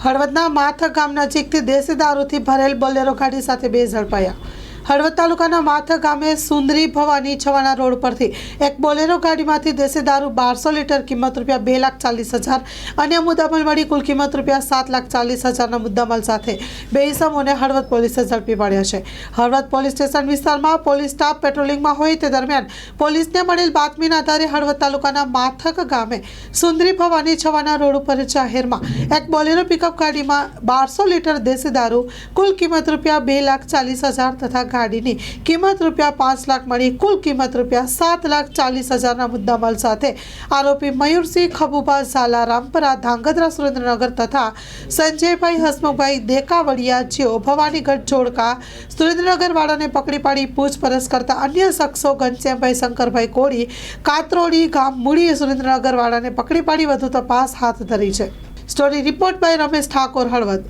હળવદના માથા ગામ નજીકથી દેશી દારૂથી ભરેલ બોલેરો ગાડી સાથે બે ઝડપાયા। હળવદ તાલુકાના માથા ગામે સુંદરી ભવાની છવાના રોડ પરથી એક બોલેરો ગાડીમાંથી દેશી દારૂ 1200 લીટર કિંમત ₹2,40,000 અન્ય મુદ્દામાલ મળી કુલ કિંમત ₹7,40,000ના મુદ્દામાલ સાથે બે ઇસમોને હળવદ પોલીસે ઝડપી પાડ્યા છે। હળવદ પોલીસ સ્ટેશન વિસ્તારમાં પોલીસ સ્ટાફ પેટ્રોલિંગમાં હોય તે દરમિયાન પોલીસને મળેલ બાતમીના આધારે હળવદ તાલુકાના માથક ગામે સુંદરી ભવાની છવાના રોડ ઉપર જાહેરમાં એક બોલેરો પિકઅપ ગાડીમાં 1200 લીટર દેશી દારૂ કુલ કિંમત ₹2,40,000 તથા ગાડીની કિંમત ₹5 લાખ મળી કુલ કિંમત ₹7,40,000ના મુદ્દામાલ સાથે આરોપી મયુરસિંહ ખબુભા ઝાલા રામપરા ધાંગધ્રા સુરેન્દ્રનગર તથા સંજયભાઈ હસમુખભાઈ દેકાવડિયા જેઓ ભવાનીગઢ જોડકા સુરેન્દ્રનગર વાળાને પકડી પાડી પૂછપરછ કરતા અન્ય શખ્સો ઘનશ્યામભાઈ શંકરભાઈ કોળી કાતરોડી ગામ મૂળી સુરેન્દ્રનગર વાળાને પકડી પાડી વધુ તપાસ હાથ ધરી છે। Story report by Ramesh Thakor, Halvad.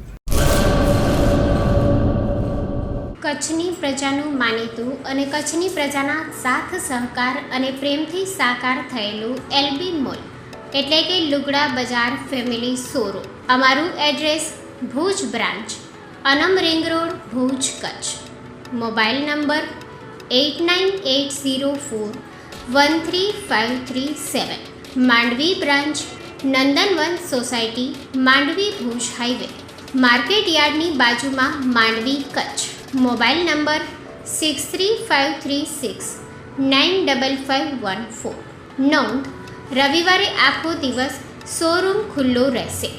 કચ્છની પ્રજાનું માનીતું અને કચ્છની પ્રજાના સાથ સહકાર અને પ્રેમથી સાકાર થયેલું એલબી મોલ એટલે કે લુગડા બજાર ફેમિલી શોરૂમ। અમારું address Bhuj branch, Anam ring road, Bhuj, Kutch. Mobile number 8980413537। Mandvi branch, Nandanvan society, Mandvi, Bhuj highway, market યાર્ડની બાજુમાં, માંડવી, કચ્છ। Mobile number 6353695514। નોંધ: રવિવારે આખો દિવસ શોરૂમ ખુલ્લો રહેશે।